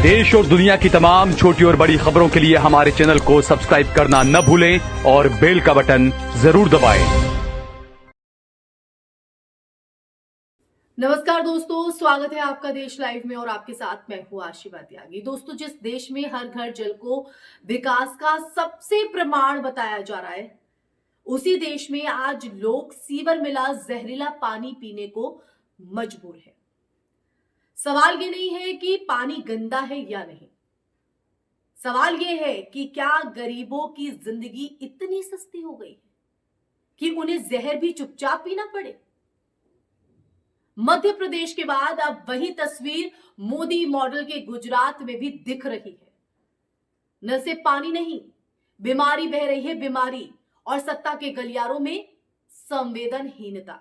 देश और दुनिया की तमाम छोटी और बड़ी खबरों के लिए हमारे चैनल को सब्सक्राइब करना न भूलें और बेल का बटन जरूर दबाएं। नमस्कार दोस्तों, स्वागत है आपका देश लाइव में और आपके साथ मैं हूं आशिबा त्यागी। दोस्तों, जिस देश में हर घर जल को विकास का सबसे प्रमाण बताया जा रहा है, उसी देश में आज लोग सीवर मिला जहरीला पानी पीने को मजबूर है। सवाल ये नहीं है कि पानी गंदा है या नहीं, सवाल ये है कि क्या गरीबों की जिंदगी इतनी सस्ती हो गई कि उन्हें जहर भी चुपचाप पीना पड़े। मध्य प्रदेश के बाद अब वही तस्वीर मोदी मॉडल के गुजरात में भी दिख रही है। न सिर्फ पानी नहीं, बीमारी बह रही है, बीमारी, और सत्ता के गलियारों में संवेदनहीनता।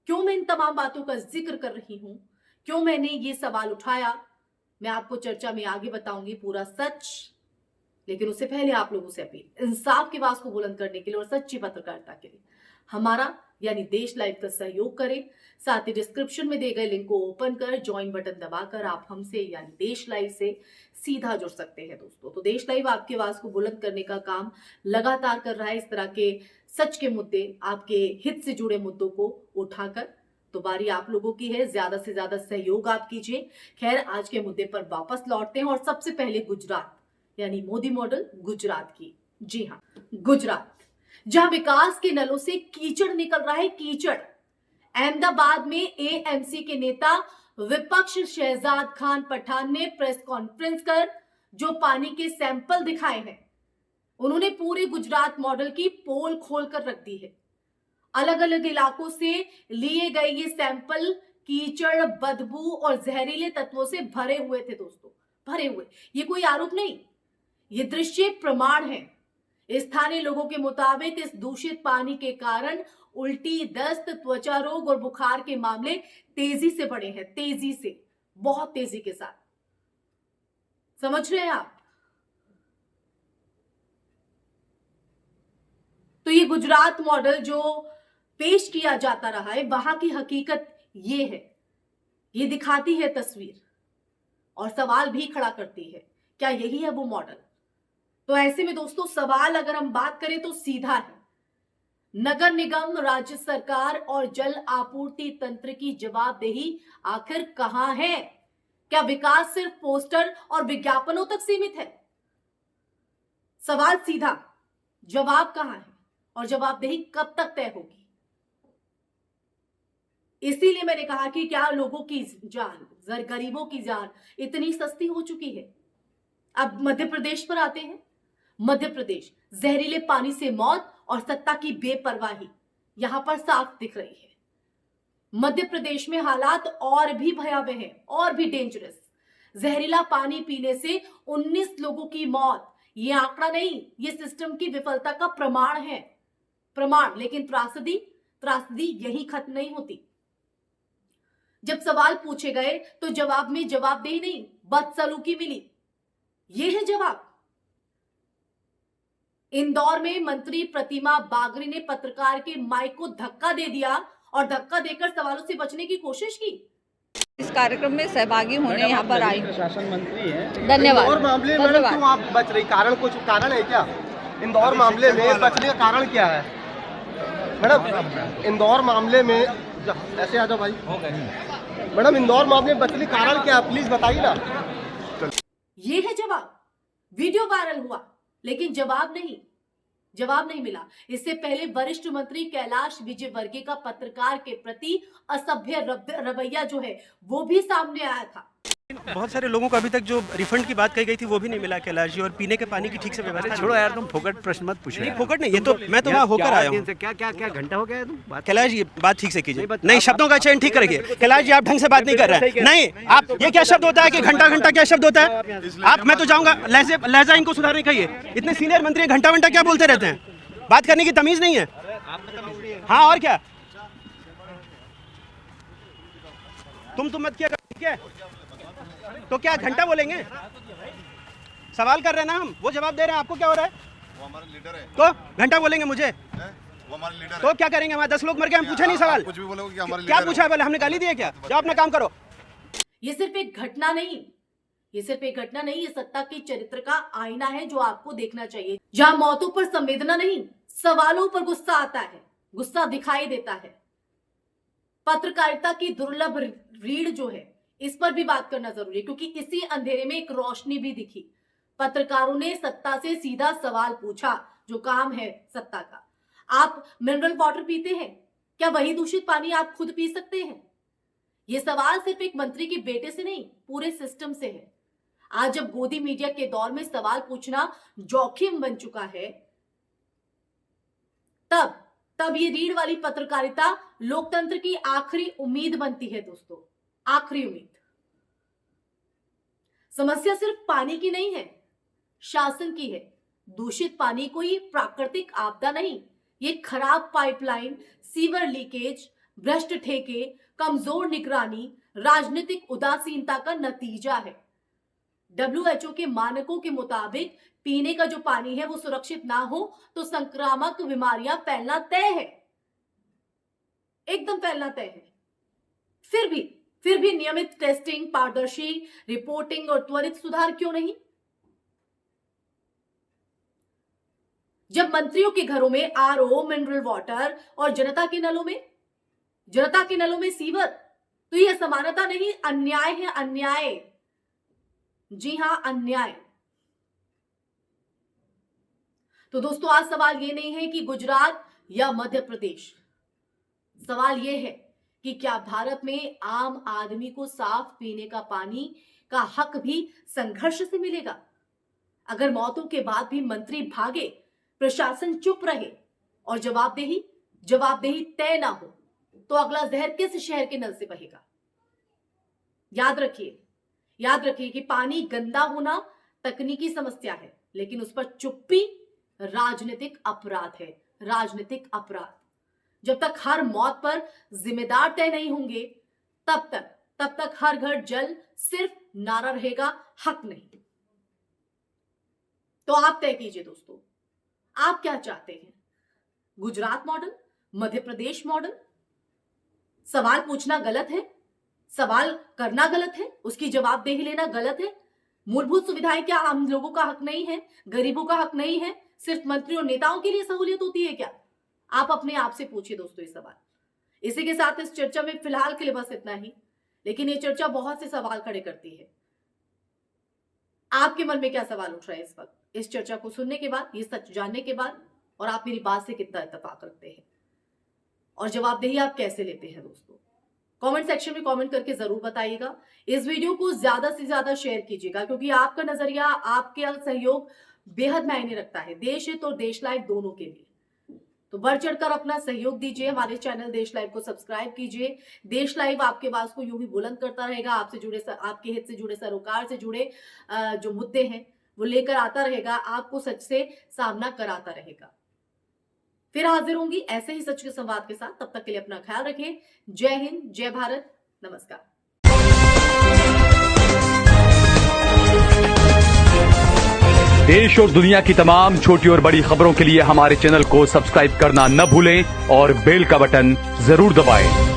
क्यों मैं इन तमाम बातों का जिक्र कर रही हूं, क्यों मैंने ये सवाल उठाया, मैं आपको चर्चा में आगे बताऊंगी पूरा सच। लेकिन उससे पहले आप लोगों से अपील, इंसाफ की आवाज को बुलंद करने के लिए और सच्ची पत्रकारिता के लिए हमारा यानी देश लाइव का सहयोग करें। साथ ही डिस्क्रिप्शन में दिए गए लिंक को ओपन कर ज्वाइन बटन दबाकर आप हमसे यानी देश लाइव से सीधा जुड़ सकते हैं दोस्तों। तो देश लाइव आपकी आवाज को बुलंद करने का काम लगातार कर रहा है, इस तरह के सच के मुद्दे, आपके हित से जुड़े मुद्दों को उठाकर। तो बारी आप लोगों की है, ज्यादा से ज्यादा सहयोग आप कीजिए। खैर, आज के मुद्दे पर वापस लौटते हैं और सबसे पहले गुजरात यानी मोदी मॉडल गुजरात की। जी हाँ, गुजरात, जहां विकास के नलों से कीचड़ निकल रहा है, कीचड़। अहमदाबाद में एएमसी के नेता विपक्ष शहजाद खान पठान ने प्रेस कॉन्फ्रेंस कर जो पानी के सैंपल दिखाए हैं, उन्होंने पूरे गुजरात मॉडल की पोल खोल कर रख दी है। अलग अलग इलाकों से लिए गए ये सैंपल कीचड़, बदबू और जहरीले तत्वों से भरे हुए थे दोस्तों, भरे हुए। ये कोई आरोप नहीं, ये दृश्य प्रमाण है। स्थानीय लोगों के मुताबिक इस दूषित पानी के कारण उल्टी, दस्त, त्वचा रोग और बुखार के मामले तेजी से बढ़े हैं, तेजी से, बहुत तेजी के साथ। समझ रहे हैं आप? तो ये गुजरात मॉडल जो पेश किया जाता रहा है, वहां की हकीकत ये है, ये दिखाती है तस्वीर और सवाल भी खड़ा करती है, क्या यही है वो मॉडल? तो ऐसे में दोस्तों, सवाल अगर हम बात करें तो सीधा है। नगर निगम, राज्य सरकार और जल आपूर्ति तंत्र की जवाबदेही आखिर कहां है? क्या विकास सिर्फ पोस्टर और विज्ञापनों तक सीमित है? सवाल सीधा, जवाब कहां है और जवाबदेही कब तक तय होगी? इसीलिए मैंने कहा कि क्या लोगों की जान, गरीबों की जान इतनी सस्ती हो चुकी है? अब मध्य प्रदेश पर आते हैं। मध्य प्रदेश, जहरीले पानी से मौत और सत्ता की बेपरवाही यहां पर साफ दिख रही है। मध्य प्रदेश में हालात और भी भयावह हैं, और भी डेंजरस। जहरीला पानी पीने से 19 लोगों की मौत, ये आंकड़ा नहीं, ये सिस्टम की विफलता का प्रमाण है, प्रमाण। लेकिन त्रासदी यही खत्म नहीं होती। जब सवाल पूछे गए तो जवाब में जवाबदेही नहीं, बदसलूकी मिली। ये है जवाब। इंदौर में मंत्री प्रतिमा बागरी ने पत्रकार के माइक को धक्का दे दिया और धक्का देकर सवालों से बचने की कोशिश की। इस कार्यक्रम में सहभागी होने यहाँ पर आई। प्रशासन मंत्री हैं। धन्यवाद। इंदौर मामले में क्यों आप बच रही? कारण कुछ कारण है क्या? इंदौर मामले में बचने का कारण क्या है मैडम? इंदौर मामले में ऐसे आ जाओ भाई। मैडम, इंदौर मामले में बचने का कारण क्या है, प्लीज बताइए ना। ये है जवाब। वीडियो वायरल हुआ लेकिन जवाब नहीं मिला। इससे पहले वरिष्ठ मंत्री कैलाश विजयवर्गीय का पत्रकार के प्रति असभ्य रवैया जो है वो भी सामने आया था। बहुत सारे लोगों को अभी तक जो रिफंड की बात कही गई थी वो भी नहीं मिला कैलाश जी, और पीने के पानी की ठीक से व्यवस्था। छोड़ो यार, तुम फोकट प्रश्न मत पूछो। नहीं, फोकट नहीं, ये तो मैं तो वहाँ होकर आया हूँ। क्या घंटा हो गया है तुम? कैलाश जी, बात ठीक से कीजिए। नहीं, शब्दों का चयन ठीक करिए। कैलाश जी, आप ढंग से बात नहीं कर रहे हैं। नहीं, आप ये क्या शब्द होता है कि घंटा क्या शब्द होता है? आप, मैं तो जाऊँगा, लहजा इनको सुधारने कहिए। इतने सीनियर मंत्री घंटा क्या बोलते रहते हैं? बात करने की तमीज नहीं है। हाँ, और क्या? तुम मत किया, ठीक है? तो क्या घंटा बोलेंगे? सवाल कर रहे हैं ना हम, वो जवाब दे रहे हैं। आपको क्या हो रहा है? वो हमारा लीडर है। तो घंटा बोलेंगे मुझे? वो हमारा लीडर तो क्या करेंगे? हमारे 10 लोग मर गए, हम पूछे नहीं सवाल। कुछ भी बोलोगे, क्या पूछा है? बोले हमने गाली दी है क्या? जवाब अपना काम करो। ये सिर्फ एक घटना नहीं, ये सिर्फ एक घटना नहीं, ये सत्ता के चरित्र का आईना है जो आपको देखना चाहिए। जहां मौतों पर संवेदना नहीं, सवालों पर गुस्सा आता है, गुस्सा दिखाई देता है। पत्रकारिता की दुर्लभ रीढ़ जो है, इस पर भी बात करना जरूरी है, क्योंकि इसी अंधेरे में एक रोशनी भी दिखी। पत्रकारों ने सत्ता से सीधा सवाल पूछा, जो काम है सत्ता का। आप मिनरल वाटर पीते हैं क्या? वही दूषित पानी आप खुद पी सकते हैं? यह सवाल सिर्फ एक मंत्री के बेटे से नहीं, पूरे सिस्टम से है। आज जब गोदी मीडिया के दौर में सवाल पूछना जोखिम बन चुका है, तब ये रीढ़ वाली पत्रकारिता लोकतंत्र की आखिरी उम्मीद बनती है दोस्तों, आखिरी उम्मीद। समस्या सिर्फ पानी की नहीं है, शासन की है। दूषित पानी कोई प्राकृतिक आपदा नहीं, ये खराब पाइपलाइन, सीवर लीकेज, भ्रष्ट ठेके, कमजोर निगरानी, राजनीतिक उदासीनता का नतीजा है। WHO के मानकों के मुताबिक पीने का जो पानी है वो सुरक्षित ना हो तो संक्रामक बीमारियां फैलना तय है, एकदम फैलना तय है। फिर भी नियमित टेस्टिंग, पारदर्शी रिपोर्टिंग और त्वरित सुधार क्यों नहीं? जब मंत्रियों के घरों में RO, मिनरल वाटर और जनता के नलों में सीवर, तो यह समानता नहीं, अन्याय है, अन्याय। जी हां, अन्याय। तो दोस्तों, आज सवाल यह नहीं है कि गुजरात या मध्य प्रदेश, सवाल यह है कि क्या भारत में आम आदमी को साफ पीने का पानी का हक भी संघर्ष से मिलेगा? अगर मौतों के बाद भी मंत्री भागे, प्रशासन चुप रहे और जवाबदेही तय ना हो, तो अगला जहर किस शहर के नल से बहेगा? याद रखिए कि पानी गंदा होना तकनीकी समस्या है, लेकिन उस पर चुप्पी राजनीतिक अपराध है, राजनीतिक अपराध। जब तक हर मौत पर जिम्मेदार तय नहीं होंगे, तब तक हर घर जल सिर्फ नारा रहेगा, हक नहीं। तो आप तय कीजिए दोस्तों, आप क्या चाहते हैं? Gujarat model, Madhya Pradesh model? सवाल पूछना गलत है, सवाल करना गलत है, उसकी जवाबदेही लेना गलत है। मूलभूत सुविधाएं क्या आम लोगों का हक नहीं है? गरीबों का हक नहीं है? सिर्फ मंत्री और नेताओं के लिए सहूलियत होती है क्या? आप अपने आप से पूछिए दोस्तों ये सवाल। इसी के साथ इस चर्चा में फिलहाल के लिए बस इतना ही, लेकिन ये चर्चा बहुत से सवाल खड़े करती है। आपके मन में क्या सवाल उठ रहा है इस वक्त, इस चर्चा को सुनने के बाद, ये सच जानने के बाद, और आप मेरी बात से कितना इत्तेफाक रखते हैं और जवाबदेही आप कैसे लेते हैं दोस्तों? कमेंट सेक्शन में कमेंट करके जरूर बताइएगा। इस वीडियो को ज्यादा से ज्यादा शेयर कीजिएगा, क्योंकि आपका नजरिया, आपका सहयोग बेहद मायने रखता है देश हित और देश लाइव दोनों के लिए। तो बढ़ चढ़कर अपना सहयोग दीजिए, हमारे चैनल देश लाइव को सब्सक्राइब कीजिए। देश लाइव आपके आवाज को यूं ही बुलंद करता रहेगा, आपके हित से जुड़े, सरोकार से जुड़े जो मुद्दे हैं वो लेकर आता रहेगा, आपको सच से सामना कराता रहेगा। फिर हाजिर होंगी ऐसे ही सच के संवाद के साथ। तब तक के लिए अपना ख्याल रखें। जय हिंद, जय भारत, नमस्कार। देश और दुनिया की तमाम छोटी और बड़ी खबरों के लिए हमारे चैनल को सब्सक्राइब करना न भूलें और बेल का बटन जरूर दबाएं।